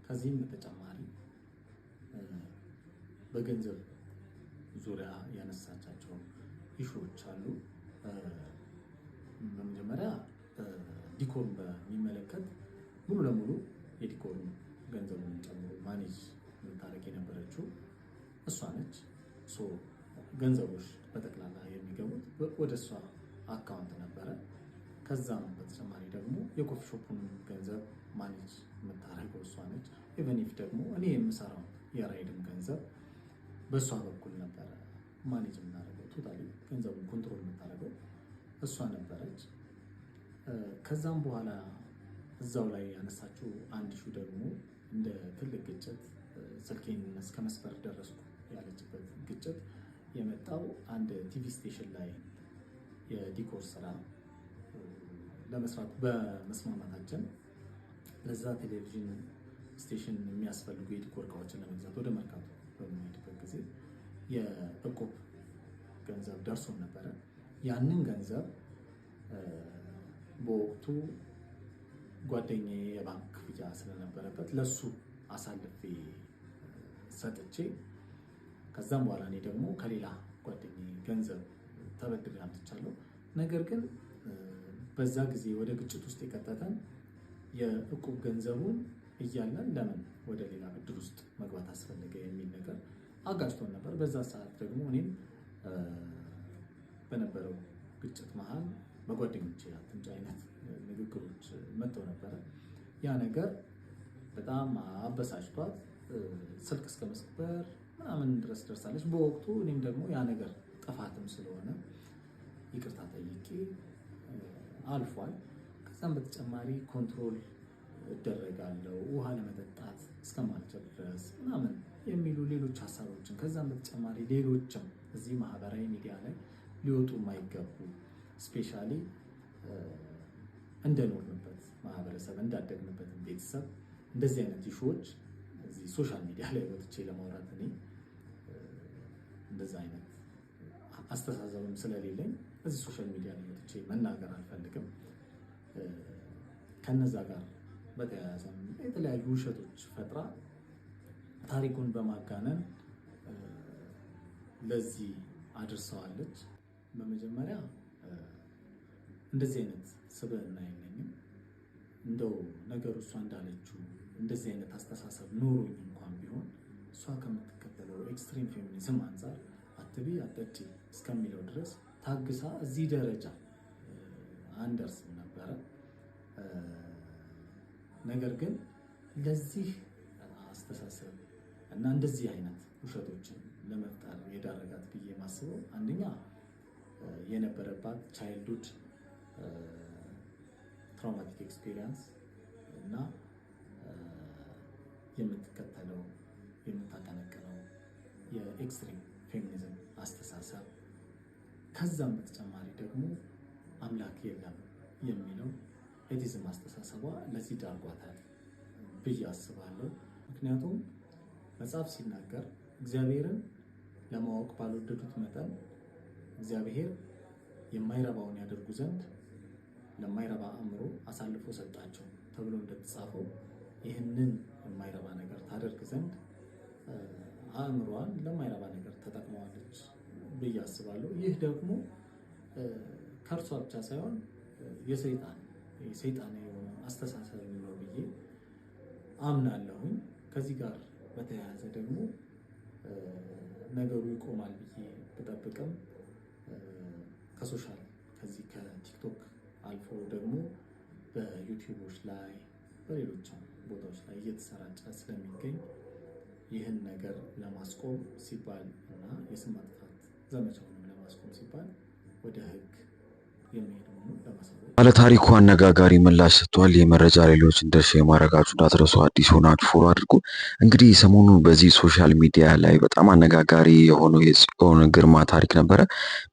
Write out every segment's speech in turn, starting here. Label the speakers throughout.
Speaker 1: ከዚህም በተጨማሪ በገንዘብ ዙሪያ ያነሳቻቸው ኢሹዎች አሉ። በመጀመሪያ ዲኮርን በሚመለከት ሙሉ ለሙሉ የዲኮርን ገንዘቡን ጨምሮ ማኔጅ የምታደርግ የነበረችው እሷ ነች። ገንዘቦች በጠቅላላ የሚገቡት ወደ እሷ አካውንት ነበረ። ከዛም በተጨማሪ ደግሞ የኮፊ ሾፑን ገንዘብ ማኔጅ የምታደርገው እሷ ነች። ኢቨን ኢፍ ደግሞ እኔ የምሰራው የራይድም ገንዘብ በእሷ በኩል ነበረ ማኔጅ የምናደርገው። ቶታሊ ገንዘቡን ኮንትሮል የምታደርገው እሷ ነበረች። ከዛም በኋላ እዛው ላይ ያነሳችው አንድ ሹ ደግሞ እንደ ትልቅ ግጭት ስልኬን እስከ መስበር ደረስኩ ያለችበት ግጭት የመጣው አንድ ቲቪ ስቴሽን ላይ የዲኮር ስራ ለመስራት በመስማማታችን ለዛ ቴሌቪዥን ስቴሽን የሚያስፈልጉ የዲኮር እቃዎችን ለመግዛት ወደ መርካቶ በምንሄድበት ጊዜ የእቁብ ገንዘብ ደርሶን ነበረ። ያንን ገንዘብ በወቅቱ ጓደኛዬ የባንክ ክፍያ ስለነበረበት ለሱ አሳልፌ ሰጥቼ ከዛም በኋላ እኔ ደግሞ ከሌላ ጓደኛዬ ገንዘብ ተበድሬ አምጥቻለሁ። ነገር ግን በዛ ጊዜ ወደ ግጭት ውስጥ የከተተን የእቁብ ገንዘቡን እያለን ለምን ወደ ሌላ ብድር ውስጥ መግባት አስፈለገ የሚል ነገር አጋጭቶን ነበር። በዛ ሰዓት ደግሞ እኔም በነበረው ግጭት መሃል በጓደኞቼ አትምጪ አይነት ንግግሮች መጥተው ነበረ። ያ ነገር በጣም አበሳጭቷት ስልክ እስከ መስበር ምናምን ድረስ ደርሳለች በወቅቱ። እኔም ደግሞ ያ ነገር ጥፋትም ስለሆነ ይቅርታ ጠይቄ አልፏል። ከዛም በተጨማሪ ኮንትሮል እደረጋለሁ ውሃ ለመጠጣት እስከማልችል ድረስ ምናምን የሚሉ ሌሎች ሀሳቦችን ከዛም በተጨማሪ ሌሎችም እዚህ ማህበራዊ ሚዲያ ላይ ሊወጡ የማይገቡ ስፔሻሊ እንደኖርንበት ማህበረሰብ እንዳደግንበት ቤተሰብ እንደዚህ አይነት ኢሹዎች እዚህ ሶሻል ሚዲያ ላይ ወጥቼ ለማውራት እኔ እንደዛ አይነት አስተሳሰብም ስለሌለኝ እዚህ ሶሻል ሚዲያ ላይ ወጥቼ መናገር አልፈልግም። ከነዛ ጋር በተያያዘ የተለያዩ ውሸቶች ፈጥራ ታሪኩን በማጋነን ለዚህ አድርሰዋለች። በመጀመሪያ እንደዚህ አይነት ስብዕና የለኝም። እንደው ነገሩ እሷ እንዳለችው እንደዚህ አይነት አስተሳሰብ ኖሮኝ እንኳን ቢሆን እሷ ከምትከተለው ኤክስትሪም ፌሚኒዝም አንጻር አትቢ አጠጪ እስከሚለው ድረስ ታግሳ እዚህ ደረጃ አንደርስም ነበረ። ነገር ግን ለዚህ አስተሳሰብ እና እንደዚህ አይነት ውሸቶችን ለመፍጠር የዳረጋት ብዬ ማስበው አንደኛ የነበረባት ቻይልድሁድ ትራውማቲክ ኤክስፒሪየንስ እና የምትከተለው የምታቀነቅነው የኤክስትሪም ፌሚኒዝም አስተሳሰብ፣ ከዛም በተጨማሪ ደግሞ አምላክ የለም የሚለው ኤቲዝም አስተሳሰቧ ለዚህ ዳርጓታል ብዬ አስባለሁ። ምክንያቱም መጽሐፍ ሲናገር እግዚአብሔርን ለማወቅ ባልወደዱት መጠን እግዚአብሔር የማይረባውን ያደርጉ ዘንድ ለማይረባ አእምሮ አሳልፎ ሰጣቸው ተብሎ እንደተጻፈው ይህንን የማይረባ ነገር ታደርግ ዘንድ አእምሮዋን ለማይረባ ነገር ተጠቅመዋለች ብዬ አስባለሁ። ይህ ደግሞ ከእርሷ ብቻ ሳይሆን የሰይጣን የሆነ አስተሳሰብ ነው ብዬ አምናለሁኝ። ከዚህ ጋር በተያያዘ ደግሞ ነገሩ ይቆማል ብዬ ብጠብቅም ከዚህ ከቲክቶክ አልፎ ደግሞ በዩቲዩቦች ላይ በሌሎችም ቦታዎች ላይ እየተሰራጨ ስለሚገኝ ይህን ነገር ለማስቆም ሲባል እና የስም ማጥፋት ዘመቻውን ለማስቆም ሲባል ወደ ሕግ የሚሄዱ ለማሳወቅ
Speaker 2: ባለታሪኩ አነጋጋሪ ምላሽ ሰጥቷል። የመረጃ ሌሎች እንደርሼ ማድረጋችሁ እንዳትረሱ። አዲስ ሆናችሁ ፎሎ አድርጉ። እንግዲህ ሰሞኑን በዚህ ሶሻል ሚዲያ ላይ በጣም አነጋጋሪ የሆነው የጽዮን ግርማ ታሪክ ነበረ።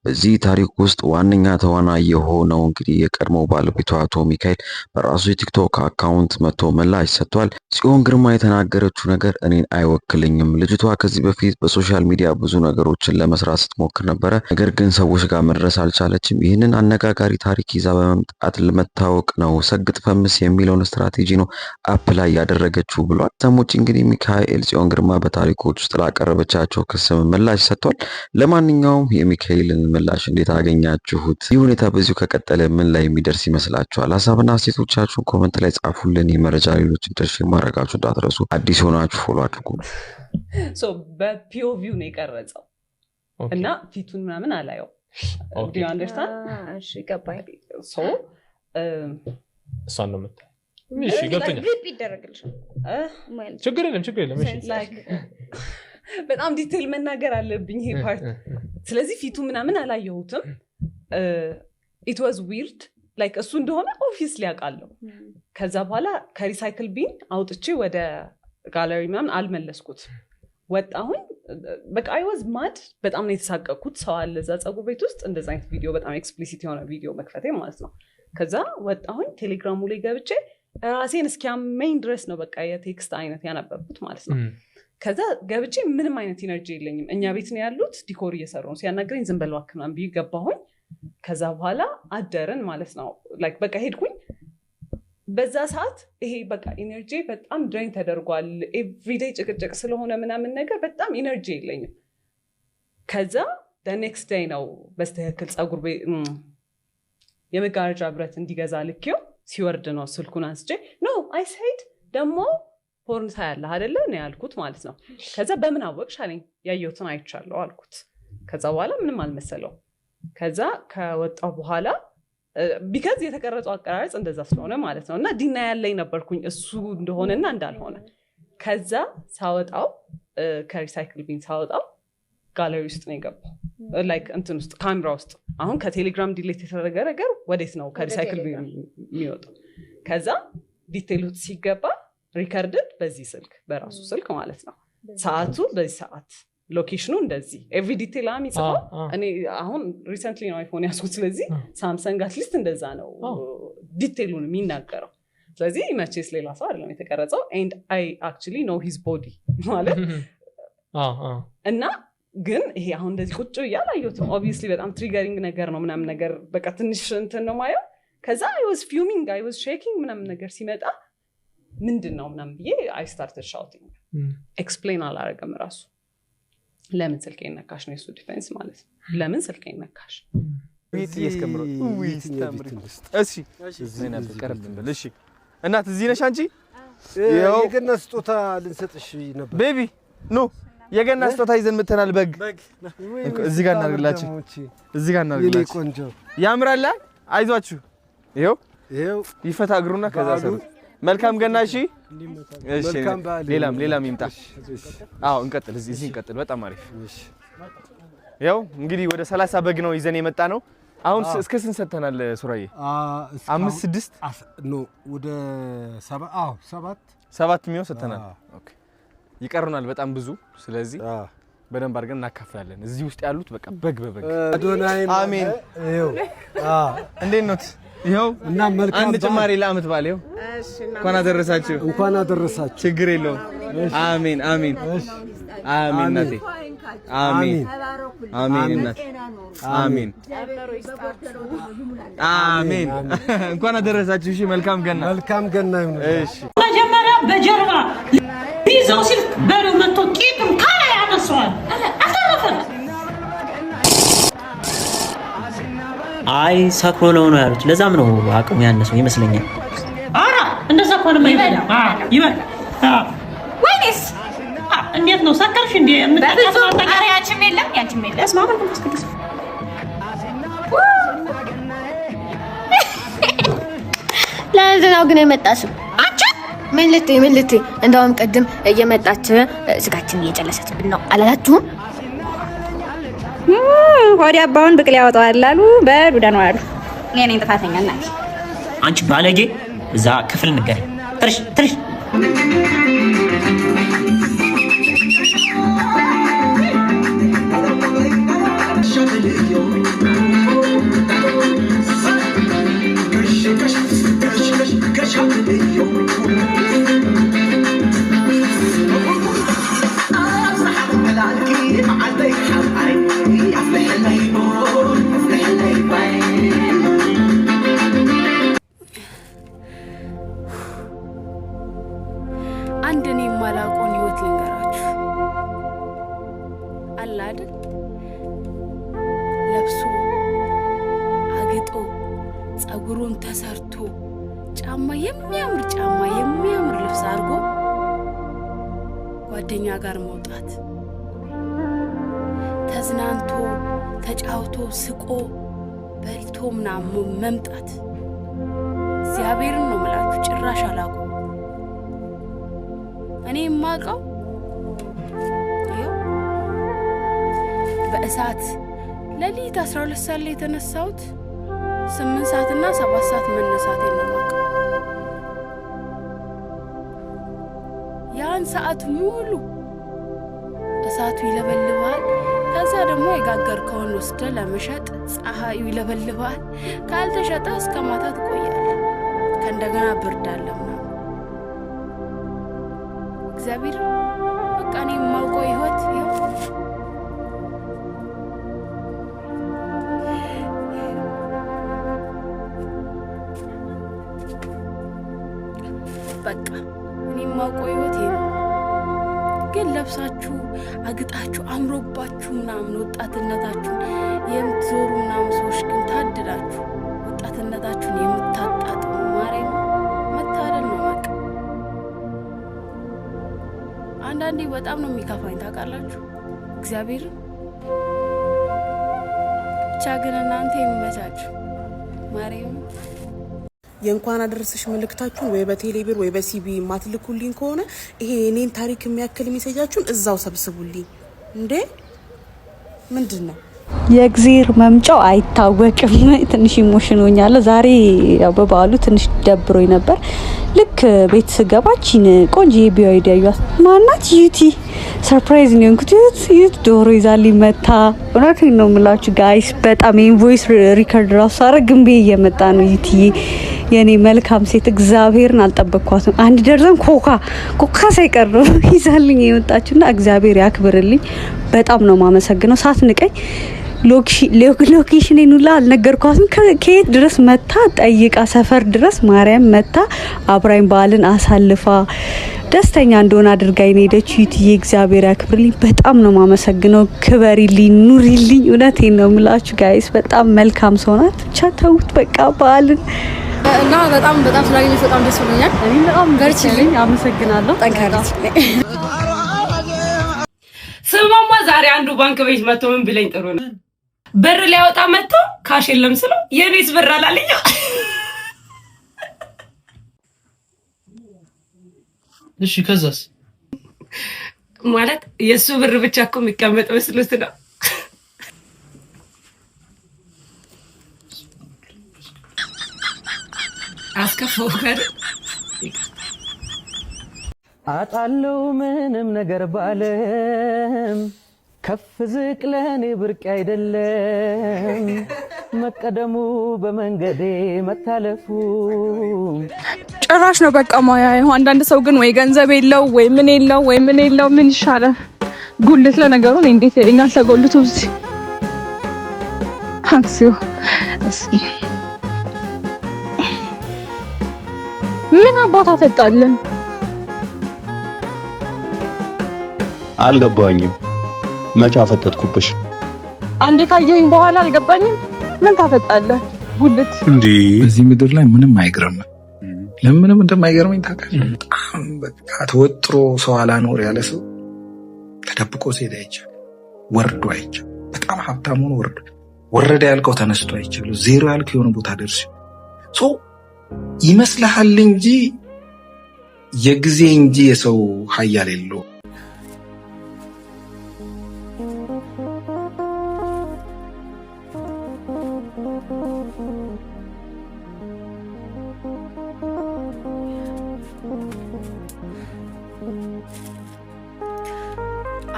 Speaker 2: በዚህ ታሪክ ውስጥ ዋነኛ ተዋናይ የሆነው እንግዲህ የቀድሞ ባለቤቷ አቶ ሚካኤል በራሱ የቲክቶክ አካውንት መጥቶ ምላሽ ሰጥቷል። ጽዮን ግርማ የተናገረችው ነገር እኔን አይወክልኝም። ልጅቷ ከዚህ በፊት በሶሻል ሚዲያ ብዙ ነገሮችን ለመስራት ስትሞክር ነበረ፣ ነገር ግን ሰዎች ጋር መድረስ አልቻለችም። ይህንን አነጋጋሪ ታሪክ ይዛ በመምጣት ለመታወቅ ነው። ሰግጥ ፈምስ የሚለውን ስትራቴጂ ነው አፕላይ ያደረገችው ብሏል። ሰሞች እንግዲህ ሚካኤል ጽዮን ግርማ በታሪኮች ውስጥ ላቀረበቻቸው ክስ ምላሽ ሰጥቷል። ለማንኛውም የሚካኤልን ምላሽ እንዴት አገኛችሁት? ይህ ሁኔታ በዚሁ ከቀጠለ ምን ላይ የሚደርስ ይመስላችኋል? ሀሳብና አስተያየቶቻችሁን ኮመንት ላይ ጻፉልን። የመረጃ ሌሎችን ድርሽ ማድረጋችሁ እንዳትረሱ። አዲስ ሆናችሁ ፎሎ አድርጉ።
Speaker 3: በፒኦቪው ነው የቀረጸው እና ፊቱን ምናምን አላየው። Do you understand?
Speaker 4: እሺ ገባኝ።
Speaker 5: እሷን ነው የምታይ። እሺ ገብቶኛል።
Speaker 4: ቪፕ ይደረግልሻል።
Speaker 5: ችግር የለም። እሺ
Speaker 3: በጣም ዲቴል መናገር አለብኝ ይሄ ፓርት። ስለዚህ ፊቱ ምናምን አላየሁትም። it was weird like እሱ እንደሆነ obviously አውቃለሁ። ከዛ በኋላ ከሪሳይክል ቢን አውጥቼ ወደ ጋለሪ ምናምን አልመለስኩት። ወጣሁኝ በቃ I was mad። በጣም ነው የተሳቀቅኩት። ሰው አለ እዛ ፀጉር ቤት ውስጥ እንደዛ አይነት ቪዲዮ በጣም ኤክስፕሊሲት የሆነ ቪዲዮ መክፈቴ ማለት ነው። ከዛ ወጣሁኝ ቴሌግራሙ ላይ ገብቼ ራሴን እስኪያመኝ ድረስ ነው በቃ የቴክስት አይነት ያነበብኩት ማለት ነው። ከዛ ገብቼ ምንም አይነት ኢነርጂ የለኝም። እኛ ቤት ነው ያሉት ዲኮር እየሰሩ ነው። ሲያናገረኝ ዝም በለው አክናም ብዬ ገባሁኝ። ከዛ በኋላ አደረን ማለት ነው። ላይክ በቃ ሄድኩኝ። በዛ ሰዓት ይሄ በቃ ኢነርጂ በጣም ድሬን ተደርጓል። ኤቭሪዴይ ጭቅጭቅ ስለሆነ ምናምን ነገር በጣም ኢነርጂ የለኝም። ከዛ ኔክስት ዴይ ነው በስተክል ፀጉር የመጋረጃ ብረት እንዲገዛ ልኬው ሲወርድ ነው ስልኩን አንስቼ ኖ አይ ሴድ ደግሞ ፖርን ታያለህ አይደለ ነው ያልኩት ማለት ነው። ከዛ በምን አወቅሽ አለኝ። ያየሁትን አይቻለሁ አልኩት። ከዛ በኋላ ምንም አልመሰለው። ከዛ ከወጣው በኋላ ቢካዝ የተቀረጸው አቀራረጽ እንደዛ ስለሆነ ማለት ነው እና ዲና ያለኝ ነበርኩኝ እሱ እንደሆነና እንዳልሆነ። ከዛ ሳወጣው ከሪሳይክል ቢን ሳወጣው ጋለሪ ውስጥ ነው የገባው። ላይክ እንትን ውስጥ ካሜራ ውስጥ። አሁን ከቴሌግራም ዲሌት የተደረገ ነገር ወዴት ነው ከሪሳይክል ቢን የሚወጣው? ከዛ ዲቴል ውስጥ ሲገባ ሪከርድድ በዚህ ስልክ በራሱ ስልክ ማለት ነው። ሰዓቱ በዚህ ሰዓት፣ ሎኬሽኑ እንደዚህ ኤቭሪ ዲቴል አሚጽፈው። እኔ አሁን ሪሰንትሊ ነው አይፎን ያስኩት። ስለዚህ ሳምሰንግ አትሊስት እንደዛ ነው ዲቴሉን የሚናገረው። ስለዚህ መቼስ ሌላ ሰው አይደለም የተቀረጸው። and I actually know his body ማለት እና ግን ይሄ አሁን እንደዚህ ቁጭ ያላየሁትም obviously በጣም ትሪገሪንግ ነገር ነው ምናምን ነገር በቃ ትንሽ እንትን ነው ማየው። ከዛ I was fuming, I was shaking ምናምን ነገር ሲመጣ ምንድነው ምናምን ብዬ I started shouting። ኤክስፕሌን አላረገም ራሱ። ለምን ስልኬን ነካሽ ነው የሱ ዲፌንስ ማለት ነው። ለምን ስልኬን ነካሽ?
Speaker 6: ዊት እየስከምሮ ዊት ተምሪ። እሺ እዚህ ነበር ቀረብ እንበል። እሺ እናት እዚህ ነሽ አንቺ?
Speaker 7: የገና ስጦታ ልንሰጥሽ ነበር
Speaker 6: ቤቢ። ኖ የገና ስጦታ ይዘን መተናል። በግ እዚህ ጋር እናርግላችሁ፣ እዚህ ጋር እናርግላችሁ።
Speaker 7: ቆንጆ
Speaker 6: ያምራል። አይዟችሁ። ይሄው ይፈታ እግሩና ከዛ ሰሩ። መልካም ገና። እሺ እሺ ሌላም ይምጣ። አዎ እንቀጥል፣ እዚህ እንቀጥል። በጣም አሪፍ። እሺ ያው እንግዲህ ወደ 30 በግ ነው ይዘን የመጣ ነው። አሁን እስከ ስንት ሰተናል ሱራዬ? 5 6
Speaker 7: ኖ ወደ
Speaker 6: 7 ሚሊዮን ሰተናል። ኦኬ ይቀርናል በጣም ብዙ። ስለዚህ በደንብ አድርገን እናካፍላለን። እዚህ ውስጥ ያሉት በቃ በግ በበግ።
Speaker 7: አዶናይ
Speaker 6: አሜን። ይሄው እንዴት ነው? ይሄው
Speaker 7: እና መልካም
Speaker 6: አንድ ጭማሪ ለአመት ባለ ይሄው እንኳን አደረሳችሁ።
Speaker 7: እንኳን አደረሳችሁ።
Speaker 6: ችግር የለውም። አሜን አሜን አሜን እናቴ አሜን አሜን እናቴ አሜን አሜን። እንኳን አደረሳችሁ። እሺ መልካም ገና
Speaker 7: ይሁን።
Speaker 6: እሺ
Speaker 8: መጀመሪያ በጀርባ ይዘው ሲል በሩ መጥቶ ቂጥም ካለ ያነሳዋል። አተረፈት።
Speaker 9: አይ ሰክሮ ነው ያሉት። ለዛም ነው አቅሙ ያነሰው ይመስለኛል።
Speaker 8: አራ እንደዛ ኮነ ማይበላ ይበላ ወይስ እንዴት ነው ሰከርሽ እንዴ? የምትጠቀመው ተቃሪያችን የለም ያንቺም የለም። እስማማ ነው ተስከክስ
Speaker 4: ለዛው ግን የመጣሽው አንቺ ምን ልትይ እንደውም ቀድም እየመጣች ስጋችን እየጨለሰችብን ነው አላላችሁም?
Speaker 10: ወዲያ አባውን ብቅል ያወጣዋል አሉ። በሉ ደህና ዋሉ። እኔ ነኝ ጥፋተኛ እናቴ።
Speaker 9: አንቺ ባለጌ እዛ ክፍል ንገሪ። ትርሽ
Speaker 11: የማላውቀውን ህይወት ልንገራችሁ አለ አይደል ለብሶ አግጦ ጸጉሩን ተሰርቶ ጫማ የሚያምር ልብስ አድርጎ ጓደኛ ጋር መውጣት ተዝናንቶ ተጫውቶ ስቆ በልቶ ምናምን መምጣት እግዚአብሔርን ነው የምላችሁ ጭራሽ አላውቀውም። እኔ የማውቀው በእሳት ለሊት 12 ሰዓት ላይ የተነሳሁት 8 ሰዓትና 7 ሰዓት መነሳቴን ነው የማውቀው። ያን ሰዓት ሙሉ እሳቱ ይለበልባል። ከዛ ደግሞ የጋገርከውን ወስደህ ለመሸጥ ፀሐዩ ይለበልባል። ካልተሸጠ እስከ ማታ ትቆያለህ። ከእንደገና ብርድ አለ ምናምን እግዚአብሔር በቃ እኔ የማውቀው ህይወት በቃ እኔ የማውቀው ህይወት ይሄ ነው። ግን ለብሳችሁ አግጣችሁ አምሮባችሁ ምናምን ወጣትነታችሁን የምትዞሩ ምናምን ሰዎች ግን ታድላችሁ ወጣትነታችሁን የምታጣጥሙ ማርያም መታደል ነው። በቃ አንዳንዴ በጣም ነው የሚከፋኝ ታውቃላችሁ እግዚአብሔር ብቻ ግን እናንተ የሚመቻችሁ ማርያም
Speaker 12: የእንኳን አደረሰሽ መልእክታችሁን ወይ በቴሌብር ወይ በሲቢ ማትልኩልኝ ከሆነ ይሄ እኔን ታሪክ የሚያክል ሜሴጃችሁን እዛው ሰብስቡልኝ። እንዴ ምንድነው
Speaker 10: የእግዚአብሔር መምጫው አይታወቅም። ትንሽ ኢሞሽን ሆኛለሁ ዛሬ። ያው በበዓሉ ትንሽ ደብሮኝ ነበር። ልክ ቤት ስገባችን ቆንጆ የቢዋይዲ ያዩት ማናት ዩቲ ሰርፕራይዝ ነው እንኩት ዩት ዶሮ ይዛልኝ መታ። እውነቴን ነው የምላችሁ ጋይስ በጣም ኢንቮይስ ሪከርድ ራሱ አረግም ብዬ እየመጣ ነው ዩቲ የኔ መልካም ሴት እግዚአብሔርን አልጠበቅኳትም። አንድ ደርዘን ኮካ ሳይቀር ነው ይዛልኝ የመጣችውና እግዚአብሔር ያክብርልኝ። በጣም ነው ማመሰግነው። ሳትንቀኝ ሎኬሽኔን ሁላ አልነገርኳትም። ከየት ድረስ መታ ጠይቃ ሰፈር ድረስ ማርያም መታ አብራኝ በዓልን አሳልፋ ደስተኛ እንደሆነ አድርጋኝ ነው ሄደችው። ዩቲዬ እግዚአብሔር ያክብርልኝ። በጣም ነው ማመሰግነው። ክበሪልኝ፣ ኑሪልኝ። እውነቴን ነው የምላችሁ ጋይስ በጣም መልካም ሰው ናት። ብቻ ተውት በቃ በዓልን
Speaker 13: እና በጣም ስላገኘሽ በጣም ደስ ብሎኛል።
Speaker 10: እኔም በጣም ገርችልኝ አመሰግናለሁ።
Speaker 13: ጠንካራች
Speaker 8: ስማማ ዛሬ አንዱ ባንክ ቤት መጥቶ ምን ቢለኝ ጥሩ ነው ብር ሊያወጣ መጥቶ ካሽ የለም ስለው የኔስ ብር አላለኝ።
Speaker 5: እሺ ከዛስ
Speaker 8: ማለት የሱ ብር ብቻ እኮ የሚቀመጥ መስሎት ነው። አስከፈው ጋር
Speaker 14: አጣለው ምንም ነገር ባለም ከፍ ዝቅ ለኔ ብርቅ አይደለም መቀደሙ በመንገዴ መታለፉ
Speaker 15: ጭራሽ ነው በቃ ማያ። አንዳንድ ሰው ግን ወይ ገንዘብ የለው ወይ ምን የለው ምን ይሻላል? ጉልት ለነገሩ ነው እንዴት ይኛል ተጎልቶ እዚህ አንሲው እስኪ ምን አባታ ተጣለን
Speaker 16: አልገባኝም። መቻ ፈተትኩብሽ
Speaker 15: አንዴ ካየኝ በኋላ አልገባኝም። ምን ታፈጣለህ ጉልት
Speaker 17: እንዴ? በዚህ ምድር ላይ ምንም አይገርም። ለምንም እንደማይገርመኝ ታውቃለህ? በጣም በቃ ተወጥሮ ሰው አላኖር ያለ ሰው ተደብቆ ሲሄድ አይቻል፣ ወርዶ አይቻል። በጣም ሀብታም ሆኖ ወረደ ያልከው ተነስቶ አይቻል፣ ዜሮ ያልከው የሆነ ቦታ ደርሶ ሰው ይመስልሃል እንጂ የጊዜ እንጂ የሰው ኃያል የለው።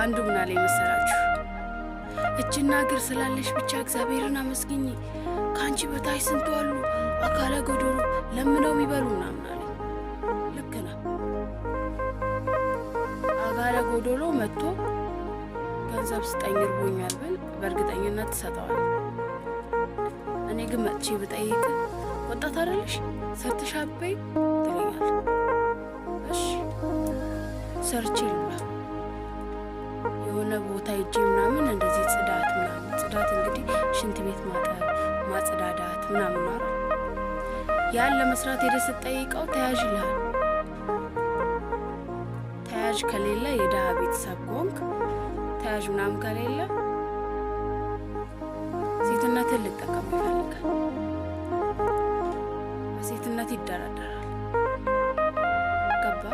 Speaker 11: አንዱ ምን አለ መሰላችሁ? እጅና እግር ስላለሽ ብቻ እግዚአብሔርን አመስግኝ፣ ካንቺ በታች ስንት አሉ አካለ ጎዶሎ ለምነው የሚበሉ ምናምን አለ። ልክ ነው። አካለ ጎዶሎ መጥቶ ገንዘብ ስጠኝ እርቦኛል ብል በእርግጠኝነት ትሰጠዋል። እኔ ግን መጥቼ ብጠይቅ ወጣት አይደለሽ ሰርተሽ አበይ ትለኛል። እሺ ሰርቼ ልብላ። የሆነ ቦታ ሄጄ ምናምን እንደዚህ ጽዳት እንግዲህ ሽንት ቤት ማጠብ ማጽዳዳት ምናምን ነው። ያን ለመስራት ሄደ ስትጠይቀው ተያዥ ይላል። ተያዥ ከሌለ የደሃ ቤተሰብ ኮንክ ተያዥ ምናምን ከሌለ ሴትነትን ልጠቀም ይፈልጋል። በሴትነት ይደራደራል። ገባ?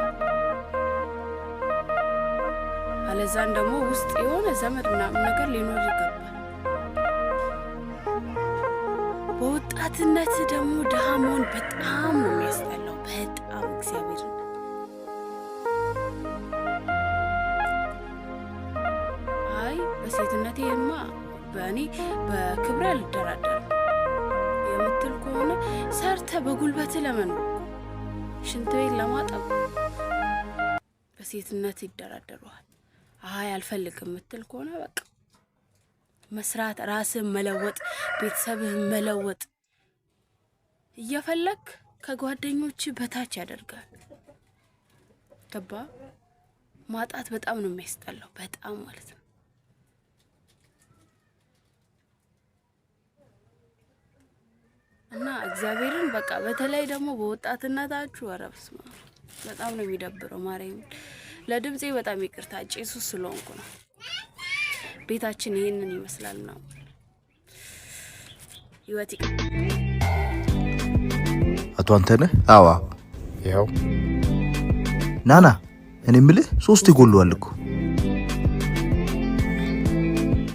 Speaker 11: አለዛን ደግሞ ውስጥ የሆነ ዘመድ ምናምን ነገር ሊኖር ይገባል። በወጣትነት ደግሞ ደሃ መሆን በጣም ነው የሚያስጠላው። በጣም እግዚአብሔር አይ በሴትነቴማ በእኔ በክብር አልደራደርም የምትል ከሆነ ሰርተ በጉልበት ለመኖር ሽንት ቤት ለማጠብ በሴትነት ይደራደረዋል። አይ አልፈልግም የምትል ከሆነ በቃ መስራት፣ ራስን መለወጥ፣ ቤተሰብህን መለወጥ እየፈለክ ከጓደኞች በታች ያደርጋል። ገባ? ማጣት በጣም ነው የሚያስጠላው። በጣም ማለት ነው። እና እግዚአብሔርን በቃ በተለይ ደግሞ በወጣትነታችሁ ወረብስ በጣም ነው የሚደብረው። ማርያም ለድምጼ በጣም ይቅርታ ጭሱ ስለሆንኩ ነው። ቤታችን ይሄንን ይመስላል ነው ህይወት።
Speaker 18: አቶ አንተነህ? አዋ ያው ናና እኔ የምልህ 3 ይጎልዋል እኮ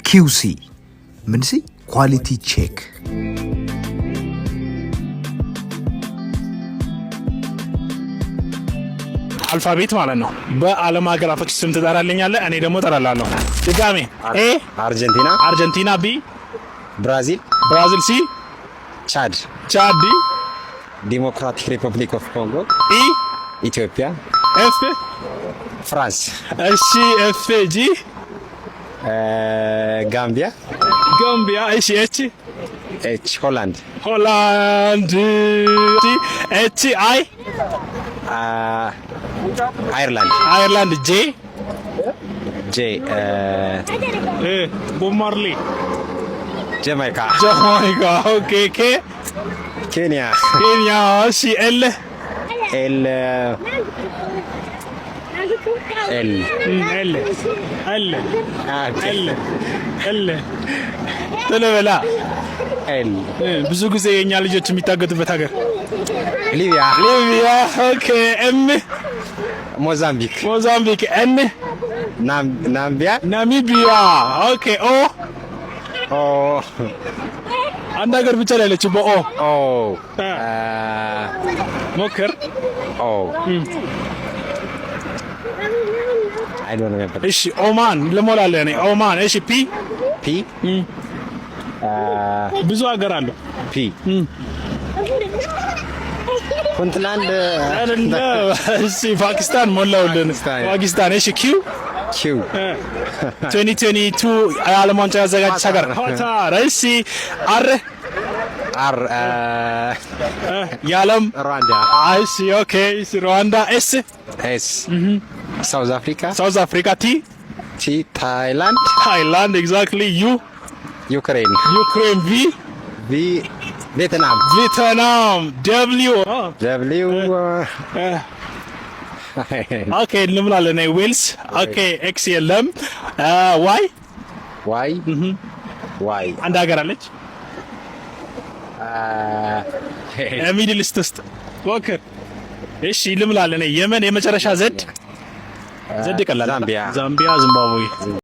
Speaker 18: ኪውሲ ምን ሲ ኳሊቲ ቼክ
Speaker 19: አልፋቤት ማለት ነው። በዓለም ሀገራቶች ስም ትጠራልኛለህ፣ እኔ ደግሞ እጠራላለሁ። ድጋሜ ኤ አርጀንቲና፣ ቢ ብራዚል፣ ሲ ቻድ፣ ዲ ዲሞክራቲክ ሪፐብሊክ ኦፍ ኮንጎ፣ ኢ ኢትዮጵያ፣ ኤፍ ፍራንስ። እሺ ኤፍ ጂ ጋምቢያ። እሺ ኤች ሆላንድ። ኤች አይ አይርላንድ። ጄ ቦማርሌ ጃማይካ። ኦኬ ኬንያ። እሺ ኤል ተለበላ ብዙ ጊዜ የኛ ልጆች የሚታገቱበት ሀገር ሊቢያ። ኦኬ ኤም ሞዛምቢክ። ኤን ናሚቢያ። ኦኬ ኦ አንድ ሀገር ብቻ ላይ ያለችው በኦ ሞክር። እሺ ኦማን ልሞላለህ እኔ ኦማን። እሺ ፒ ብዙ ሀገር አለው ፒ ፑንትላንድ። እሺ ፓኪስታን ሞላውልን ፓኪስታን። እሺ ኪው 2022 የዓለም ዋንጫ ያዘጋጀች ሀገር ኳታር። እሺ አር የዓለም ሩዋንዳ። እሺ ኦኬ ሩዋንዳ። ኤስ ሳውዝ አፍሪካ። ቲ ታይላንድ ኤግዛክትሊ። ዩ ዩክሬን። ቪ ቪየትናም። ደብሊው ኦኬ እንምላለን። ዌልስ። ኦኬ ኤክስ የለም። ዋይ አንድ ሀገር አለች ሚድል ኢስት ውስጥ ሞክር። እሺ ልምላለን። የመን የመጨረሻ ዘድ ቀላል። ዛምቢያ፣ ዚምባብዌ።